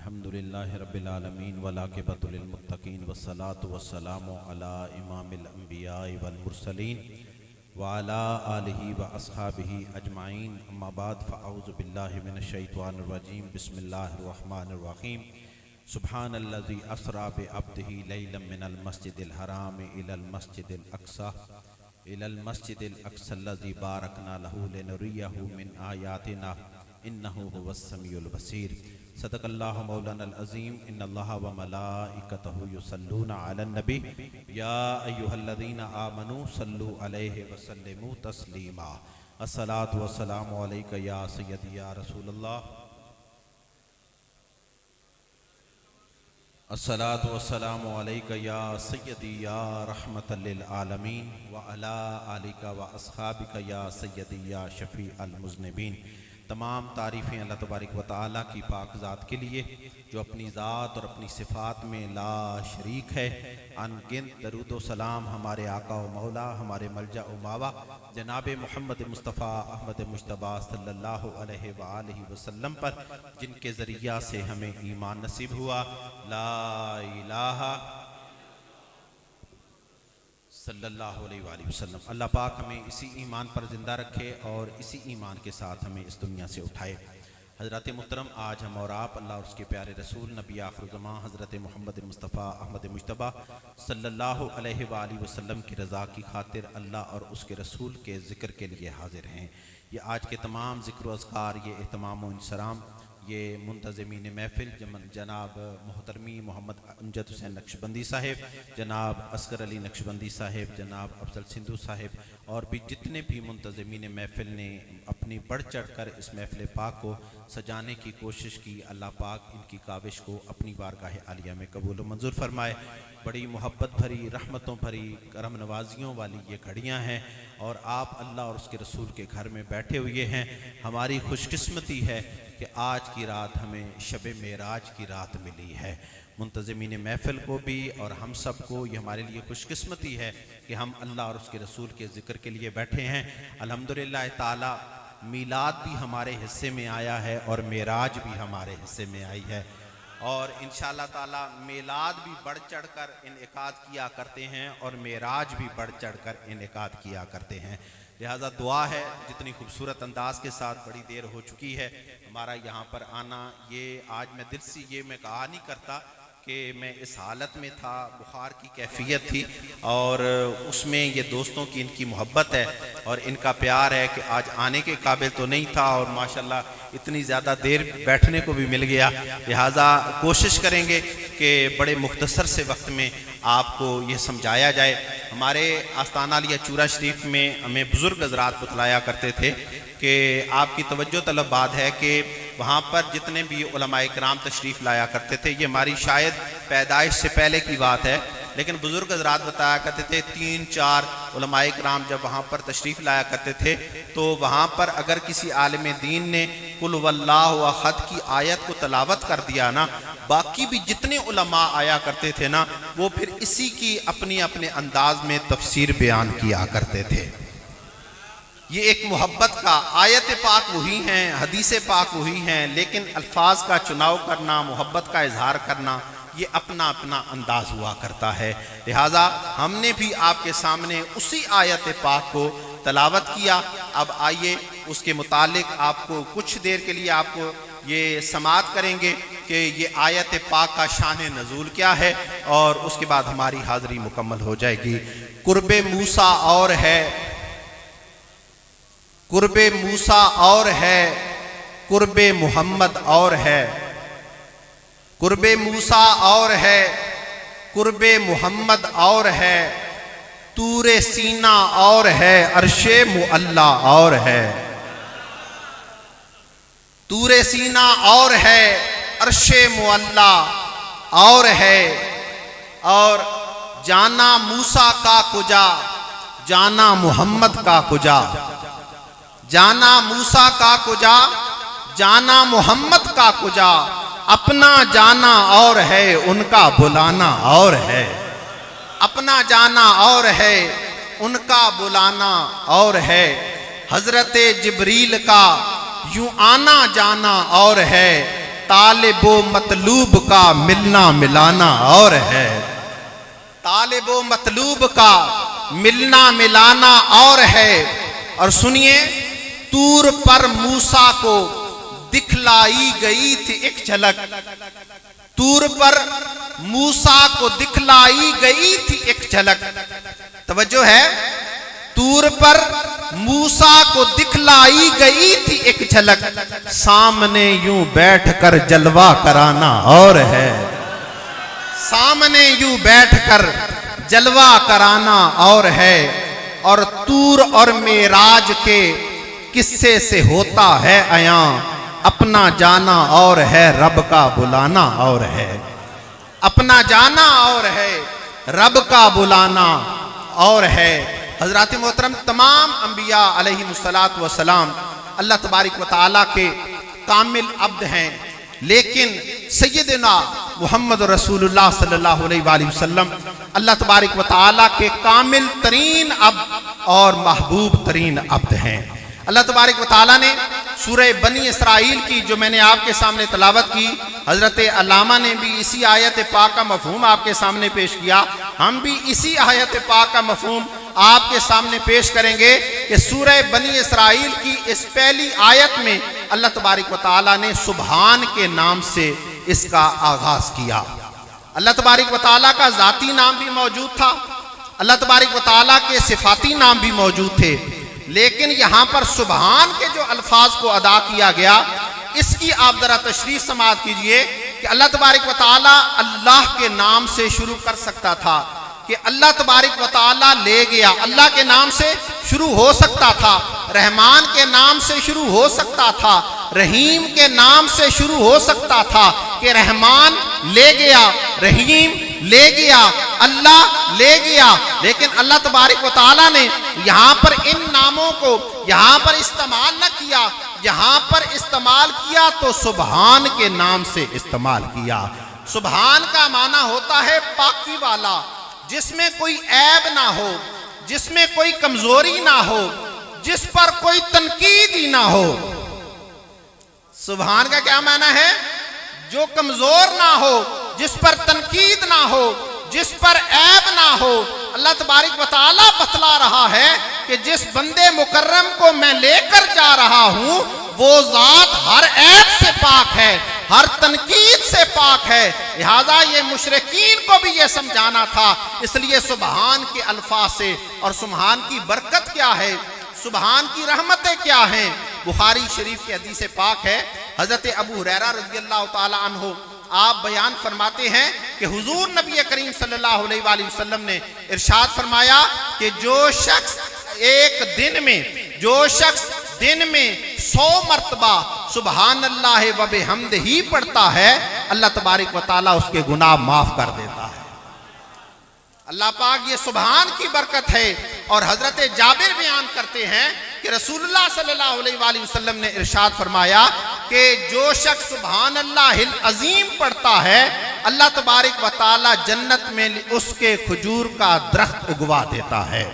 الحمدللہ رب العالمین والعاقبۃ للمتقین والصلاۃ والسلام علی امام الانبیاء والمرسلین وعلی آلہ واصحابہ اجمعین، اما بعد فاعوذ باللہ من الشیطان الرجیم، بسم اللہ الرحمن الرحیم۔ سبحان الذی اسری بعبدہ لیلا من المسجد الحرام الی المسجد الاقصی الذی بارکنا لہ لنریہ من آیاتنا انہ هو السمیع البصیر۔ صدق اللہ مولانا العظیم۔ ان اللہ وملائکتہ یصلون علی النبی یا ایہا الذین آمنوا صلوا علیہ وسلموا تسلیما۔ الصلاۃ والسلام علیک یا سیدی یا رسول اللہ، الصلاۃ والسلام علیک یا سیدی یا رحمت للعالمین وعلی آلک واصحابک یا سیدی یا شفیع المذنبین۔ تمام تعریفیں اللہ تبارک و تعالیٰ کی پاک ذات کے لیے جو اپنی ذات اور اپنی صفات میں لا شریک ہے۔ ان گنت درود و سلام ہمارے آقا و مولا، ہمارے ملجا و ماوا جناب محمد مصطفیٰ احمد مجتبیٰ صلی اللہ علیہ وآلہ وسلم پر، جن کے ذریعہ سے ہمیں ایمان نصیب ہوا۔ لا الہ صلی اللہ علیہ وآلہ وسلم۔ اللہ پاک ہمیں اسی ایمان پر زندہ رکھے اور اسی ایمان کے ساتھ ہمیں اس دنیا سے اٹھائے۔ حضرات محترم، آج ہم اور آپ اللہ اور اس کے پیارے رسول نبی آخر الزمان حضرت محمد مصطفیٰ احمد مجتبیٰ صلی اللہ علیہ وآلہ وسلم کی رضا کی خاطر اللہ اور اس کے رسول کے ذکر کے لیے حاضر ہیں۔ یہ آج کے تمام ذکر و اذکار، یہ اہتمام و انصرام، یہ منتظمین محفل جناب محترمی محمد امجد حسین نقشبندی صاحب، جناب اصغر علی نقشبندی صاحب، جناب افضل سندھو صاحب، اور بھی جتنے بھی منتظمین محفل نے اپنی بڑھ چڑھ کر اس محفل پاک کو سجانے کی کوشش کی، اللہ پاک ان کی کاوش کو اپنی بارگاہ عالیہ میں قبول و منظور فرمائے۔ بڑی محبت بھری، رحمتوں بھری، کرم نوازیوں والی یہ گھڑیاں ہیں اور آپ اللہ اور اس کے رسول کے گھر میں بیٹھے ہوئے ہیں۔ ہماری خوش قسمتی ہے کہ آج کی رات ہمیں شب معراج کی رات ملی ہے۔ منتظمین محفل کو بھی اور ہم سب کو یہ ہمارے لیے خوش قسمتی ہے کہ ہم اللہ اور اس کے رسول کے ذکر کے لیے بیٹھے ہیں۔ الحمدللہ تعالی میلاد بھی ہمارے حصے میں آیا ہے اور معراج بھی ہمارے حصے میں آئی ہے، اور انشاءاللہ تعالی میلاد بھی بڑھ چڑھ کر انعقاد کیا کرتے ہیں اور معراج بھی بڑھ چڑھ کر انعقاد کیا کرتے ہیں۔ لہٰذا دعا ہے، جتنی خوبصورت انداز کے ساتھ بڑی دیر ہو چکی ہے ہمارا یہاں پر آنا، یہ آج میں دل سے یہ میں کہا نہیں کرتا کہ میں اس حالت میں تھا، بخار کی کیفیت تھی اور اس میں یہ دوستوں کی ان کی محبت ہے اور ان کا پیار ہے کہ آج آنے کے قابل تو نہیں تھا اور ماشاءاللہ اتنی زیادہ دیر بیٹھنے کو بھی مل گیا۔ لہٰذا کوشش کریں گے کہ بڑے مختصر سے وقت میں آپ کو یہ سمجھایا جائے۔ ہمارے آستانہ علیہ چورا شریف میں ہمیں بزرگ حضرات بتلایا کرتے تھے کہ آپ کی توجہ طلب بات ہے کہ وہاں پر جتنے بھی علماء کرام تشریف لایا کرتے تھے، یہ ہماری شاید پیدائش سے پہلے کی بات ہے، لیکن بزرگ حضرات بتایا کرتے تھے 3-4 علماء کرام جب وہاں پر تشریف لایا کرتے تھے تو وہاں پر اگر کسی عالم دین نے قل واللہ احد کی آیت کو تلاوت کر دیا نا، باقی بھی جتنے علماء آیا کرتے تھے نا، وہ پھر اسی کی اپنے انداز میں تفسیر بیان کیا کرتے تھے۔ یہ ایک محبت کا، آیت پاک وہی ہیں، حدیث پاک وہی ہیں، لیکن الفاظ کا چناؤ کرنا، محبت کا اظہار کرنا، یہ اپنا انداز ہوا کرتا ہے۔ لہٰذا ہم نے بھی آپ کے سامنے اسی آیت پاک کو تلاوت کیا۔ اب آئیے اس کے متعلق آپ کو کچھ دیر کے لیے آپ کو یہ سماعت کریں گے کہ یہ آیت پاک کا شان نزول کیا ہے، اور اس کے بعد ہماری حاضری مکمل ہو جائے گی۔ قرب موسیٰ اور ہے، قرب موسیٰ اور ہے، قرب محمد اور ہے، قرب موسیٰ اور ہے، قرب محمد اور ہے، طور سینہ اور ہے، عرش معلی اور ہے، طور سینہ اور ہے، عرش معلی اور ہے، اور جانا موسیٰ کا کجا، جانا محمد کا کجا، جانا موسیٰ کا کجا، جانا محمد کا کجا، اپنا جانا اور ہے، ان کا بلانا اور ہے، اپنا جانا اور ہے، ان کا بلانا اور ہے، حضرت جبریل کا یوں آنا جانا اور ہے، طالب و مطلوب کا ملنا ملانا اور ہے، طالب و مطلوب کا ملنا ملانا اور ہے۔ اور سنیے، طور پر موسیٰ کو دکھلائی گئی تھی ایک جھلک، طور پر موسیٰ کو دکھلائی گئی تھی ایک جھلک، توجہ ہے، طور پر موسیٰ کو دکھلائی گئی تھی ایک جھلک، سامنے یوں بیٹھ کر جلوہ کرانا اور ہے، سامنے یوں بیٹھ کر جلوہ کرانا اور ہے۔ اور طور اور معراج کے قصے سے ہوتا ہے عیاں، اپنا جانا اور ہے رب کا بلانا اور ہے، اپنا جانا اور ہے رب کا بلانا اور ہے۔ حضرات محترم، تمام انبیاء علیہ السلام اللہ تبارک و تعالیٰ کے کامل عبد ہیں، لیکن سیدنا محمد رسول اللہ صلی اللہ علیہ وآلہ وسلم اللہ تبارک و تعالیٰ کے کامل ترین عبد اور محبوب ترین عبد ہیں۔ اللہ تبارک و تعالیٰ نے سورہ بنی اسرائیل کی جو میں نے آپ کے سامنے تلاوت کی، حضرت علامہ نے بھی اسی آیت پاک کا مفہوم آپ کے سامنے پیش کیا، ہم بھی اسی آیت پاک کا مفہوم آپ کے سامنے پیش کریں گے کہ سورہ بنی اسرائیل کی اس پہلی آیت میں اللہ تبارک و تعالیٰ نے سبحان کے نام سے اس کا آغاز کیا۔ اللہ تبارک و تعالیٰ کا ذاتی نام بھی موجود تھا، اللہ تبارک و تعالیٰ کے صفاتی نام بھی موجود تھے، لیکن یہاں پر سبحان کے جو الفاظ کو ادا کیا گیا، اس کی آپ ذرا تشریح سماعت کیجئے کہ اللہ تبارک و تعالیٰ اللہ کے نام سے شروع کر سکتا تھا کہ اللہ تبارک و تعالیٰ لے گیا، اللہ کے نام سے شروع ہو سکتا تھا، رحمان کے نام سے شروع ہو سکتا تھا، رحیم کے نام سے شروع ہو سکتا تھا کہ رحمان لے گیا، رحیم لے گیا، اللہ لے گیا، لیکن اللہ تبارک و تعالیٰ نے یہاں پر ان ناموں کو یہاں پر استعمال نہ کیا، یہاں پر استعمال کیا تو سبحان کے نام سے استعمال کیا۔ سبحان کا معنی ہوتا ہے پاکی والا، جس میں کوئی عیب نہ ہو، جس میں کوئی کمزوری نہ ہو، جس پر کوئی تنقید ہی نہ ہو۔ سبحان کا کیا معنی ہے؟ جو کمزور نہ ہو، جس پر تنقید نہ ہو، جس پر عیب نہ ہو۔ اللہ تبارک و تعالیٰ بتلا رہا ہے کہ جس بندے مکرم کو میں لے کر جا رہا ہوں وہ ذات ہر عیب سے پاک ہے، ہر تنقید سے پاک ہے، لہذا یہ مشرکین کو بھی یہ سمجھانا تھا، اس لیے سبحان کے الفاظ سے۔ اور سبحان کی برکت کیا ہے، سبحان کی رحمتیں کیا ہیں؟ بخاری شریف کی حدیث پاک ہے، حضرت ابو ہریرہ رضی اللہ تعالی عنہ آپ بیان فرماتے ہیں کہ حضور نبی کریم صلی اللہ علیہ وآلہ وسلم نے ارشاد فرمایا کہ جو شخص دن میں 100 مرتبہ سبحان اللہ و بحمدہ ہی پڑھتا ہے، اللہ تبارک و تعالیٰ اس کے گناہ معاف کر دیتا ہے۔ اللہ پاک یہ سبحان کی برکت ہے۔ اور حضرت جابر بیان کرتے ہیں کہ رسول اللہ صلی اللہ علیہ وآلہ وسلم نے ارشاد فرمایا کہ جو شخص سبحان اللہ العظیم پڑھتا ہے، اللہ تبارک و تعالیٰ جنت میں اس کے کھجور کا درخت اگوا دیتا ہے۔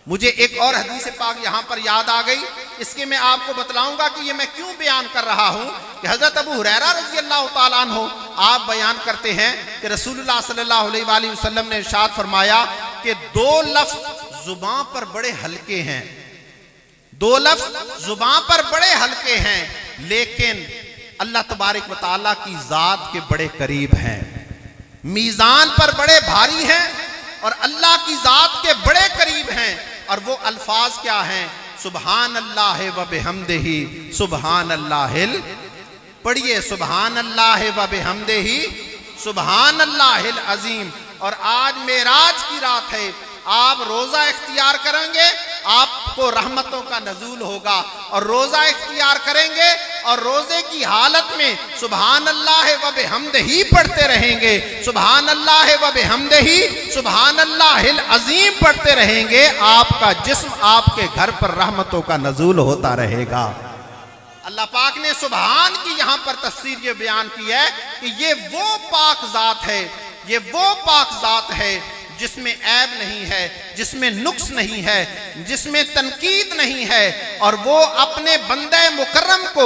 مجھے ایک اور حدیث پاک یہاں پر یاد آ گئی، اس کے میں آپ کو بتلاؤں گا کہ یہ میں کیوں بیان کر رہا ہوں کہ حضرت ابو ہریرہ رضی اللہ تعالیٰ عنہ آپ بیان کرتے ہیں کہ رسول اللہ صلی اللہ علیہ وآلہ وسلم نے ارشاد فرمایا کہ 2 لفظ زبان پر بڑے ہلکے ہیں، 2 لفظ زبان پر بڑے ہلکے ہیں، لیکن اللہ تبارک و تعالیٰ کی ذات کے بڑے قریب ہیں، میزان پر بڑے بھاری ہیں اور اللہ کی ذات کے بڑے قریب ہیں۔ اور وہ الفاظ کیا ہیں؟ سبحان اللہ و بحمدہ، سبحان اللہ پڑھیے، سبحان اللہ و بحمدہ، سبحان اللہ العظیم۔ اور آج معراج کی رات ہے، آپ روزہ اختیار کریں گے، آپ کو رحمتوں کا نزول ہوگا، اور روزہ اختیار کریں گے اور روزے کی حالت میں سبحان اللہ و بحمدہ ہی پڑھتے رہیں گے، سبحان اللہ و بحمدہ، سبحان اللہ العظیم پڑھتے رہیں گے، آپ کا جسم آپ کے گھر پر رحمتوں کا نزول ہوتا رہے گا۔ اللہ پاک نے سبحان کی یہاں پر تفسیر یہ بیان کی ہے کہ یہ وہ پاک ذات ہے، یہ وہ پاک ذات ہے جس میں عیب نہیں ہے، جس میں نقص نہیں ہے، جس میں تنقید نہیں ہے، اور وہ اپنے بندہ مکرم کو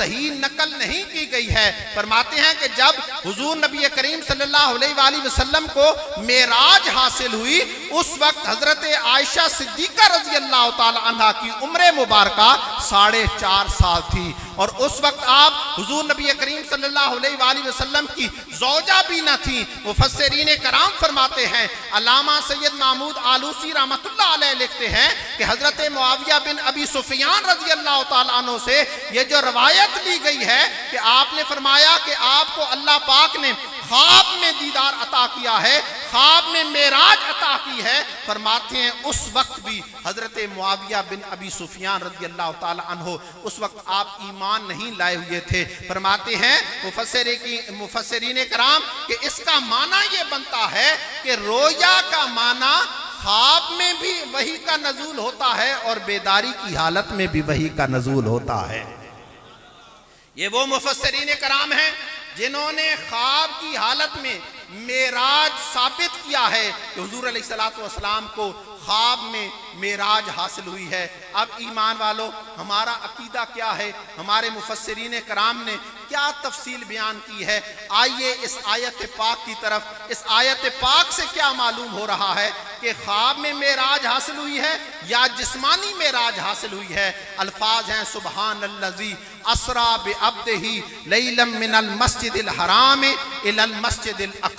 صحیح نقل نہیں کی گئی ہے۔ فرماتے ہیں کہ جب حضور نبی کریم صلی اللہ علیہ وآلہ وسلم کو معراج حاصل ہوئی، اس وقت حضرت عائشہ صدیقہ رضی اللہ تعالی عنہ کی عمر مبارکہ 4.5 سال تھی، اور اس وقت آپ حضور نبی کریم صلی اللہ علیہ وآلہ وسلم کی زوجہ بھی نہ تھی۔ مفسرین کرام فرماتے ہیں، علامہ سید محمود آلوسی رحمۃ اللہ علیہ لکھتے ہیں کہ حضرت معاویہ بن ابی سفیان رضی اللہ تعالیٰ عنہ سے یہ جو روایت لی گئی ہے کہ آپ نے فرمایا کہ آپ کو اللہ پاک نے خواب میں دیدار عطا کیا ہے، خواب میں معراج عطا کی ہے، فرماتے ہیں اس وقت بھی حضرت معاویہ بن ابی سفیان رضی اللہ تعالی عنہ اس وقت آپ ایمان نہیں لائے ہوئے تھے۔ فرماتے ہیں مفسرین کرام کہ اس کا معنی یہ بنتا ہے کہ رویا کا معنی خواب میں بھی وحی کا نزول ہوتا ہے اور بیداری کی حالت میں بھی وحی کا نزول ہوتا ہے۔ یہ وہ مفسرین کرام ہیں جنہوں نے خواب کی حالت میں معراج ثابت کیا ہے کہ حضور علیہ السلام کو خواب میں معراج حاصل ہوئی ہے۔ اب ایمان والو، ہمارا عقیدہ کیا ہے؟ ہمارے مفسرین کرام نے کیا تفصیل بیان کی ہے؟ آئیے اس آیت پاک کی طرف۔ اس آیت پاک سے کیا معلوم ہو رہا ہے کہ خواب میں معراج حاصل ہوئی ہے یا جسمانی معراج حاصل ہوئی ہے؟ الفاظ ہیں سبحان الذی اسریٰ بعبدہ لیلا من المسجد الحرام الی المسجد الاقصی۔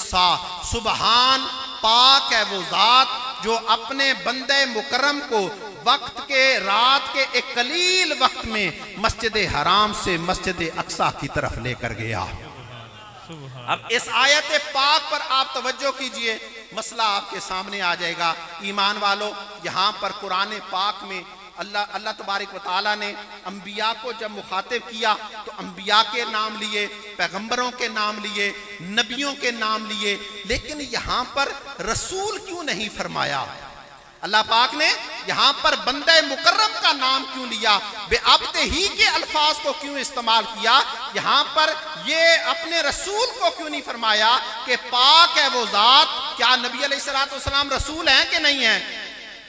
سبحان، پاک ہے وہ ذات جو اپنے بندے مکرم کو وقت کے رات کے ایک قلیل وقت میں مسجد حرام سے مسجد اقصی کی طرف لے کر گیا۔ اب اس آیت پاک پر آپ توجہ کیجئے، مسئلہ آپ کے سامنے آ جائے گا۔ ایمان والو، یہاں پر قرآن پاک میں اللہ تبارک و تعالیٰ نے انبیاء کو جب مخاطب کیا تو انبیاء کے نام لیے، پیغمبروں کے نام لیے، نبیوں کے نام لیے، لیکن یہاں پر رسول کیوں نہیں فرمایا؟ اللہ پاک نے یہاں پر بندہ مکرم کا نام کیوں لیا؟ بے عبد ہی کے الفاظ کو کیوں استعمال کیا؟ یہاں پر یہ اپنے رسول کو کیوں نہیں فرمایا کہ پاک ہے وہ ذات؟ کیا نبی علیہ السلام رسول ہیں کہ نہیں ہیں؟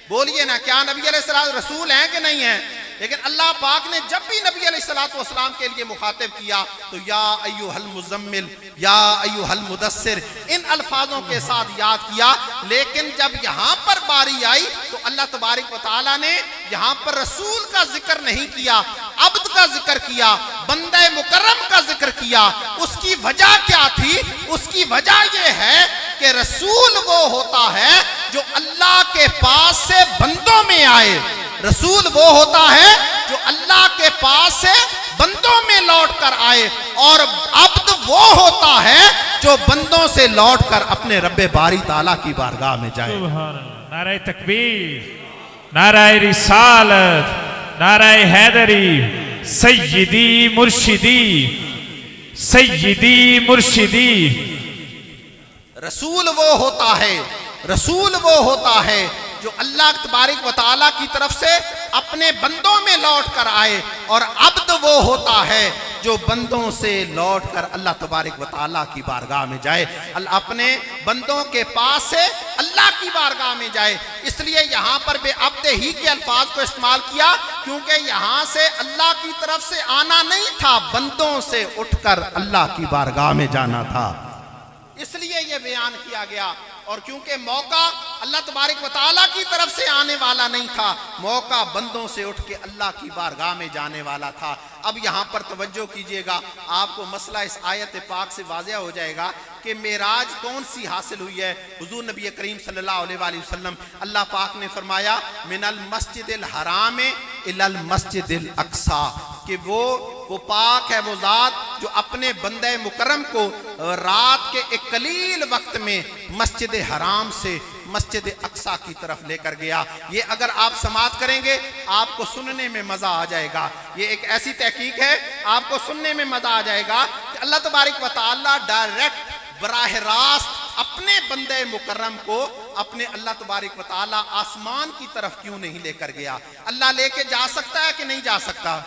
بولیے نا، کیا نبی علیہ السلام رسول ہیں کہ نہیں ہیں؟ لیکن اللہ پاک نے جب بھی نبی علیہ السلام کے لیے مخاطب کیا تو یا ایھا المزمل، یا ایھا المدثر، ان الفاظوں کے ساتھ یاد کیا۔ لیکن جب یہاں پر باری آئی تو اللہ تبارک و تعالیٰ نے یہاں پر رسول کا ذکر نہیں کیا، عبد کا ذکر کیا، بندہ مکرم کا ذکر کیا۔ اس کی وجہ کیا تھی؟ اس کی وجہ یہ ہے کہ رسول وہ ہوتا ہے جو اللہ کے پاس سے بندوں میں آئے۔ رسول وہ ہوتا ہے جو اللہ کے پاس سے بندوں میں لوٹ کر آئے، اور عبد وہ ہوتا ہے جو بندوں سے لوٹ کر اپنے رب باری تعالیٰ کی بارگاہ میں جائے۔ سبحان اللہ، نعرہ تکبیر، نعرہ رسالت، نعرہ حیدری، سیدی مرشدی، سیدی مرشدی۔ رسول وہ ہوتا ہے، رسول وہ ہوتا ہے جو اللہ تبارک و تعالیٰ کی طرف سے اپنے بندوں میں لوٹ کر آئے، اور عبد وہ ہوتا ہے جو بندوں سے لوٹ کر اللہ تبارک و تعالیٰ کی بارگاہ میں جائے، اپنے بندوں کے پاس سے اللہ کی بارگاہ میں جائے۔ اس لیے یہاں پر بے عبد ہی کے الفاظ کو استعمال کیا، کیونکہ یہاں سے اللہ کی طرف سے آنا نہیں تھا، بندوں سے اٹھ کر اللہ کی بارگاہ میں جانا تھا، اس لیے یہ بیان کیا گیا۔ اور کیونکہ موقع اللہ تبارک و تعالیٰ کی طرف سے آنے والا نہیں تھا، موقع بندوں سے اٹھ کے اللہ کی بارگاہ میں جانے والا تھا۔ اب یہاں پر توجہ کیجئے گا، آپ کو مسئلہ اس آیت پاک سے واضح ہو جائے گا کہ معراج کون سی حاصل ہوئی ہے۔ حضور نبی کریم صلی اللہ علیہ وآلہ وسلم، اللہ پاک نے فرمایا من المسجد الحرام الی المسجد الاقصی، کہ وہ پاک ہے وہ ذات جو اپنے بندہ مکرم کو رات کے ایک قلیل وقت میں مسجد حرام سے مسجد اقصی کی طرف لے کر گیا۔ یہ اگر آپ سماعت کریں گے آپ کو سننے میں مزہ آ جائے گا، یہ ایک ایسی تحقیق ہے آپ کو سننے میں مزہ آ جائے گا کہ اللہ تبارک و تعالیٰ ڈائریکٹ براہ راست اپنے بندے مکرم کو اپنے اللہ تبارک و تعالیٰ آسمان کی طرف کیوں نہیں لے کر گیا؟ اللہ لے کے جا سکتا ہے کہ نہیں جا سکتا؟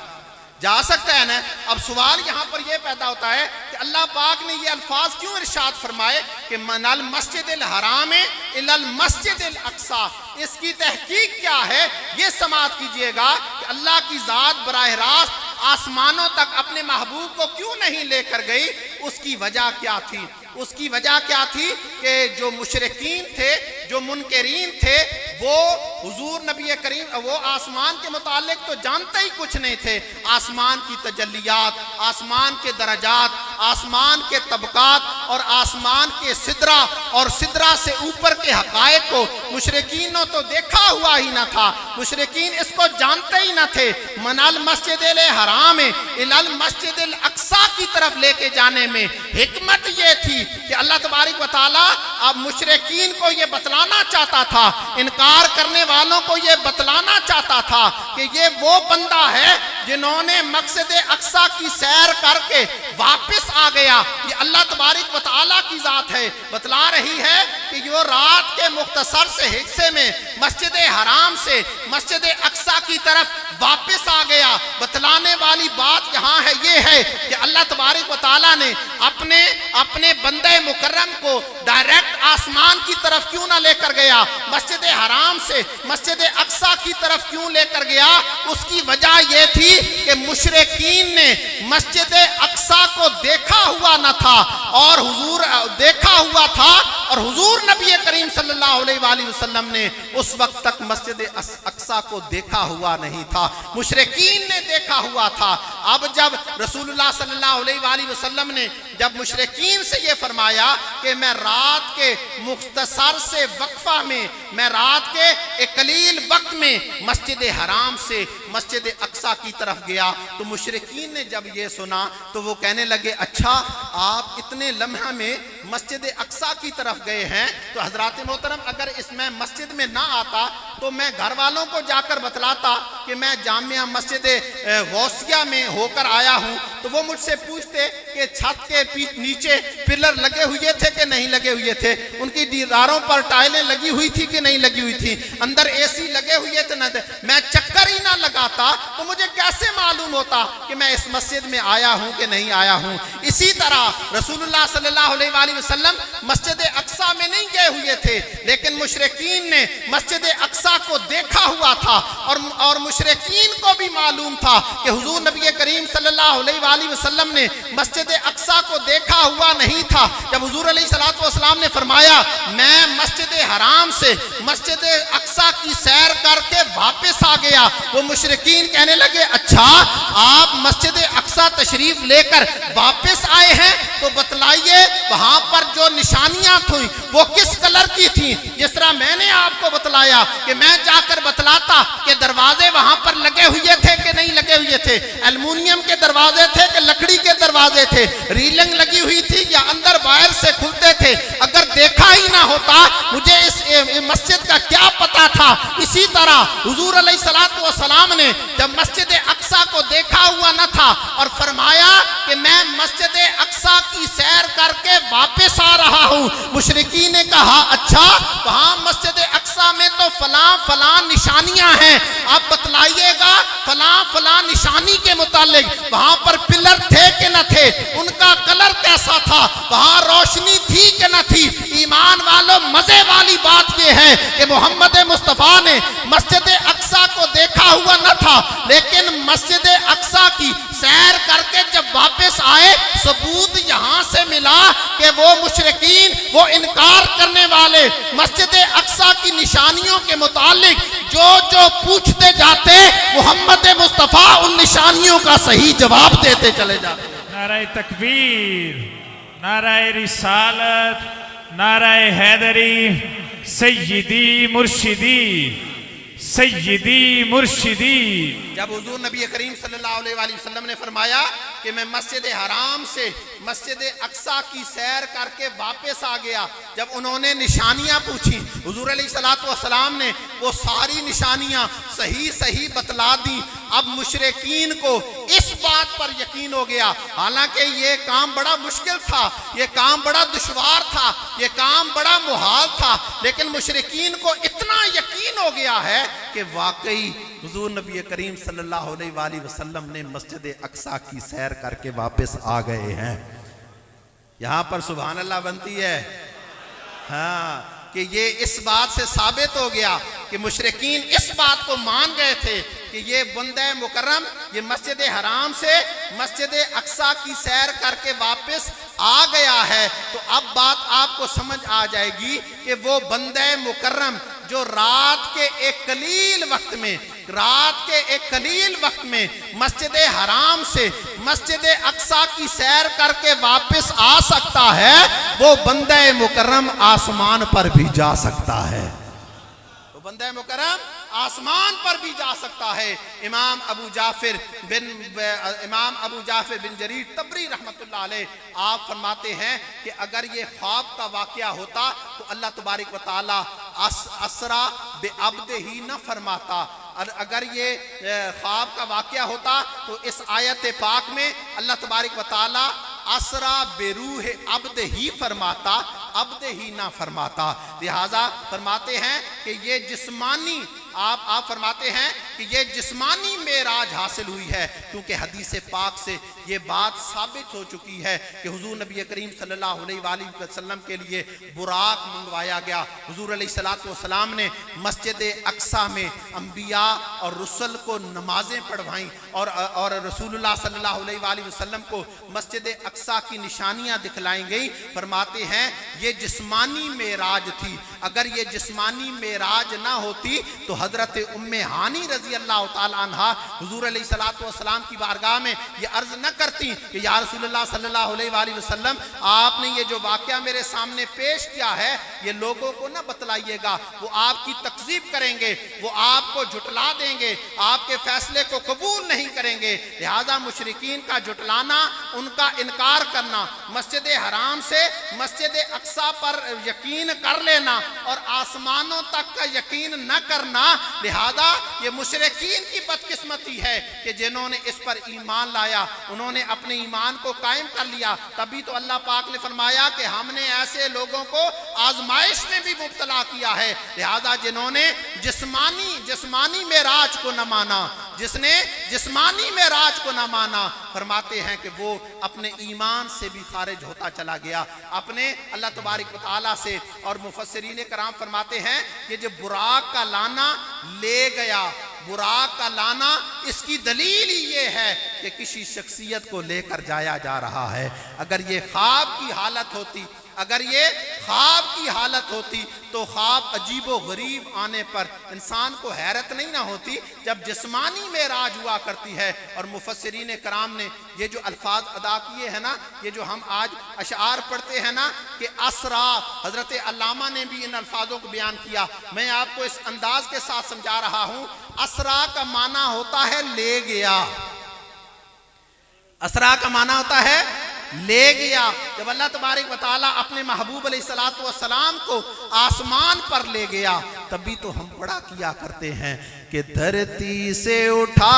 جا سکتا ہے نا۔ اب سوال یہاں پر یہ پیدا ہوتا ہے کہ اللہ پاک نے یہ الفاظ کیوں ارشاد فرمائے کہ من المسجد الحرام الی المسجد الاقصی؟ اس کی تحقیق کیا ہے یہ سماعت کیجئے گا کہ اللہ کی ذات براہ راست آسمانوں تک اپنے محبوب کو کیوں نہیں لے کر گئی؟ اس کی وجہ کیا تھی؟ اس کی وجہ کیا تھی کہ جو مشرکین تھے، جو منکرین تھے، وہ حضور نبی کریم وہ آسمان کے متعلق تو جانتے ہی کچھ نہیں تھے۔ آسمان کی تجلیات، آسمان کے درجات، آسمان کے طبقات اور آسمان کے سدرہ اور سدرہ سے اوپر کے حقائق کو مشرکین نے تو دیکھا ہوا ہی نہ تھا، مشرکین اس کو جانتے ہی نہ تھے۔ من المسجد الحرام الی المسجد الاقصی کی طرف لے کے جانے میں حکمت یہ تھی کہ اللہ تبارک و تعالیٰ اب مشرکین کو یہ بتلانا چاہتا تھا، انکار کرنے والوں کو یہ بتلانا چاہتا تھا کہ یہ وہ بندہ ہے جنہوں نے مسجد اقصی کی سیر کر کے واپس آ گیا۔ یہ اللہ تبارک و تعالیٰ کی ذات ہے، بتلا رہی ہے کہ یہ رات کے مختصر سے حصے میں مسجد حرام سے مسجد اقصی کی طرف واپس آ گیا۔ بتلانے والی بات یہاں ہے یہ ہے کہ اللہ تبارک و تعالیٰ نے اپنے بندے مکرم کو ڈائریکٹ آسمان کی طرف کیوں نہ لے کر گیا، مسجد حرام سے مسجد اقصی کی طرف کیوں لے کر گیا؟ اس کی وجہ یہ تھی کہ مشرکین نے مسجد اقصی کو دیکھا ہوا نہ تھا اور حضور دیکھا ہوا تھا، اور حضور نبی کریم صلی اللہ علیہ وآلہ وسلم نے اس وقت تک مسجد اقصی کو دیکھا ہوا نہیں تھا، مشرکین نے دیکھا ہوا تھا۔ اب جب رسول اللہ صلی اللہ علیہ وآلہ وسلم نے جب مشرکین سے یہ فرمایا کہ میں رات کے مختصر سے وقفہ میں، میں رات کے ایک قلیل وقت میں مسجد حرام سے مسجد اقصی کی طرف گیا، تو مشرکین نے جب یہ سنا تو وہ کہنے لگے اچھا آپ اتنے لمحہ میں مسجد اقصی کی طرف گئے ہیں، تو حضرات محترم اگر اس میں مسجد میں نہ آتا تو میں گھر والوں کو جا کر بتلاتا کہ میں جامعہ مسجد غوثیہ میں ہو کر آیا ہوں، تو وہ مجھ سے پوچھتے کہ چھت کے نیچے پلر لگے ہوئے تھے کہ نہیں لگے ہوئے تھے، ان کی دیواروں پر ٹائلیں لگی ہوئی تھی کہ نہیں لگی ہوئی تھی، اندر اے سی لگے ہوئے تھے نہ تھے، میں چکر ہی نہ لگاتا تو مجھے کیسے معلوم ہوتا کہ میں اس مسجد میں آیا ہوں کہ نہیں آیا ہوں۔ اسی طرح رسول اللہ صلی اللہ علیہ وآلہ وسلم مسجد اقصی میں نہیں گئے ہوئے تھے، لیکن مشرکین نے مسجد اقصی کو دیکھا ہوا تھا، اور مشرکین کو بھی معلوم تھا کہ حضور نبی کریم صلی اللہ علیہ وآلہ وسلم نے مسجد اقصی کو دیکھا ہوا نہیں تھا۔ جب حضور علیہ الصلوۃ والسلام نے فرمایا میں مسجد حرام سے مسجد اقصی کی سیر کر کے واپس آ گیا، وہ مشرکین کہنے لگے اچھا آپ مسجد اقصی تشریف لے کر واپس آئے ہیں تو بتلائیے وہاں پر جو نشانیاں تھیں وہ کس کلر کی تھیں؟ جس طرح میں نے آپ کو بتلایا کہ میں جا کر بتلاتا کہ دروازے وہاں پر لگے ہوئے تھے کہ نہیں لگے ہوئے تھے، ایلومینیم کے دروازے تھے کہ لکڑی کے دروازے تھے، ریلنگ لگی ہوئی تھی یا اندر باہر سے کھلتے تھے، اگر دیکھا ہی نہ ہوتا مجھے اس مسجد کا کیا پتا تھا۔ اسی طرح حضور علیہ الصلوۃ والسلام نے جب مسجد اقصی کو دیکھا ہوا نہ تھا اور فرمایا کہ میں مسجد اقصی کی سیر کر کے واپس آ رہا ہوں، مشرکین نے کہا اچھا وہاں مسجد اقصی میں تو فلاں فلاں نشانیاں ہیں، آپ بتلائیے گا فلاں فلاں نشانی کے متعلق وہاں پر پلر تھے کہ نہ تھے، ان کا کلر کیسا تھا، وہاں روشنی تھی کہ نہ تھی۔ ایمان والوں مزے والی بات یہ ہے کہ محمد مصطفیٰ نے مسجد اقصی کو دیکھا ہوا نہ تھا، لیکن مسجد اقصی کی سیر کر کے جب واپس آئے ثبوت یہاں سے ملا کہ وہ مشرکین، وہ انکار کرنے والے مسجد اقصی کی نشانیوں کے متعلق جو پوچھتے جاتے محمد مصطفیٰ ان نشانیوں کا صحیح جواب دیتے چلے جاتے۔ نعرہ تکبیر، نعرہ رسالت، نعرہ حیدری، سیدی مرشدی، سیدی مرشدی۔ جب حضور نبی کریم صلی اللہ علیہ وآلہ وسلم نے فرمایا کہ میں مسجد حرام سے مسجد اقصی کی سیر کر کے واپس آ گیا، جب انہوں نے نشانیاں پوچھی حضور علیہ الصلوۃ والسلام نے وہ ساری نشانیاں صحیح بتلا دی۔ اب مشرکین کو اس بات پر یقین ہو گیا، حالانکہ یہ کام بڑا مشکل تھا، یہ کام بڑا دشوار تھا، یہ کام بڑا محال تھا، لیکن مشرکین کو اتنا یقین ہو گیا ہے کہ واقعی حضور نبی کریم صلی اللہ علیہ وآلہ وسلم نے مسجد اقصی کی سیر کر کے واپس آ گئے ہیں۔ یہاں پر سبحان اللہ بنتی ہے، ہاں کہ یہ اس بات سے ثابت ہو گیا کہ مشرکین اس بات کو مان گئے تھے کہ یہ بندہ مکرم یہ مسجد حرام سے مسجد اقصی کی سیر کر کے واپس آ گیا ہے، تو اب بات آپ کو سمجھ آ جائے گی کہ وہ بندہ مکرم جو رات کے ایک قلیل وقت میں مسجد حرام سے مسجد اقصی کی سیر کر کے واپس آ سکتا ہے، وہ بندہ مکرم آسمان پر بھی جا سکتا ہے، وہ بندہ مکرم آسمان پر بھی جا سکتا ہے۔ امام ابو جعفر بن جریر طبری رحمت اللہ علیہ آپ فرماتے ہیں کہ اگر یہ خواب کا واقعہ ہوتا تو اللہ تبارک و تعالی اسرا بعبدہ ہی نہ فرماتا، اور اگر یہ خواب کا واقعہ ہوتا تو اس آیت پاک میں اللہ تبارک و تعالی اسرا بروح عبد ہی فرماتا، عبد ہی نہ فرماتا۔ لہذا فرماتے ہیں کہ یہ جسمانی آپ فرماتے ہیں کہ یہ جسمانی معراج حاصل ہوئی ہے، کیونکہ حدیث پاک سے یہ بات ثابت ہو چکی ہے کہ حضور نبی کریم صلی اللہ علیہ وآلہ وسلم کے لیے براق منگوایا گیا۔ حضور علیہ السلام نے مسجد اقصی میں انبیاء اور رسل کو نمازیں پڑھوائیں، اور رسول اللہ صلی اللہ علیہ وآلہ وسلم کو مسجد اقصی کی نشانیاں دکھلائیں گئی۔ فرماتے ہیں یہ جسمانی معراج تھی، اگر یہ جسمانی معراج نہ ہوتی تو حضرت ام ہانی رضی اللہ تعالی عنہ حضور علیہ السلام کی بارگاہ میں یہ عرض نہ کرتی کہ یا رسول اللہ صلی اللہ علیہ وآلہ وسلم آپ نے یہ جو واقعہ میرے سامنے پیش کیا ہے یہ لوگوں کو نہ بتلائیے گا، وہ آپ کی تکذیب کریں گے، وہ آپ کو جھٹلا دیں گے، آپ کے فیصلے کو قبول نہیں کریں گے۔ لہذا مشرکین کا جھٹلانا، ان کا انکار کرنا، مسجد حرام سے مسجد اقصی پر یقین کر لینا اور آسمانوں تک کا یقین نہ کرنا، لہذا یہ مشرکین کی بدقسمتی ہے کہ جنہوں نے اس پر ایمان لایا، انہوں نے اپنے ایمان کو قائم کر لیا۔ تبھی تو اللہ پاک نے فرمایا کہ ہم نے ایسے لوگوں کو آزمائش میں بھی مبتلا کیا ہے۔ لہذا جنہوں نے جسمانی معراج کو نہ مانا، جس نے جسمانی معراج کو نہ مانا، فرماتے ہیں کہ وہ اپنے ایمان سے بھی خارج ہوتا چلا گیا، اپنے اللہ تبارک و تعالیٰ سے۔ اور مفسرین کرام فرماتے ہیں کہ جو براق کا لانا لے گیا، براق کا لانا اس کی دلیل ہی یہ ہے کہ کسی شخصیت کو لے کر جایا جا رہا ہے۔ اگر یہ خواب کی حالت ہوتی تو خواب عجیب و غریب آنے پر انسان کو حیرت نہیں نہ ہوتی جب جسمانی معراج ہوا کرتی ہے۔ اور مفسرین کرام نے یہ جو الفاظ ادا کیے ہیں نا، یہ جو ہم آج اشعار پڑھتے ہیں نا کہ اسرا، حضرت علامہ نے بھی ان الفاظوں کو بیان کیا، میں آپ کو اس انداز کے ساتھ سمجھا رہا ہوں۔ اسرا کا معنی ہوتا ہے لے گیا، اسرا کا معنی ہوتا ہے لے گیا۔ جب اللہ تبارک و تعالیٰ اپنے محبوب علیہ السلام کو آسمان پر لے گیا، تبھی تو ہم پڑھا کیا کرتے ہیں کہ دھرتی سے اٹھا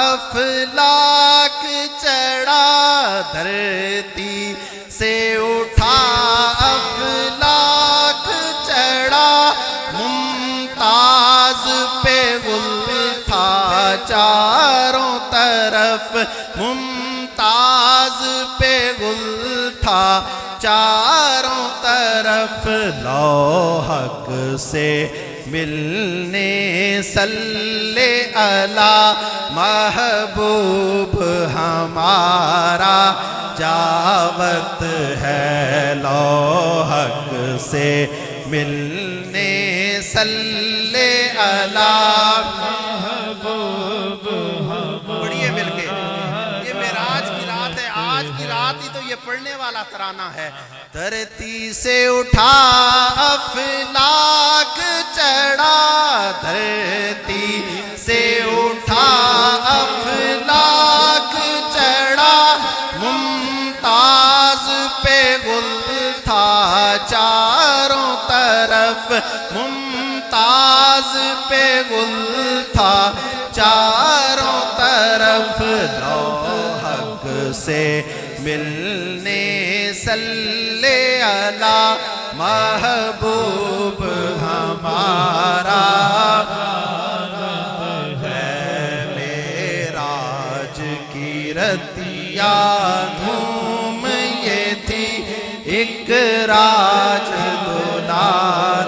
افلاک چڑھا، دھرتی سے اٹھا افلاک چڑھا، ممتاز پہ غل تھا چاروں طرف، ممتاز پہ غل تھا چاروں طرف، لوحق سے ملنے صلی علی محبوب ہمارا جاوت ہے، لوحق سے ملنے صلی علی محبوب ہمارا۔ پڑھیے مل کے، یہ معراج کی رات ہے، آج کی رات ہی تو یہ پڑھنے والا ترانہ ہے۔ دھرتی سے اٹھا افلاک چڑھا، دھرتی سے اٹھا افلاک چڑھا، ممتاز پہ غل تھا چاروں طرف، ممتاز پہ غل تھا چاروں طرف، لوحق سے ملنے صلی علی محبوب ہمارا ہے، معراج کی رتیا دھوم یہ تھی، ایک راج دولار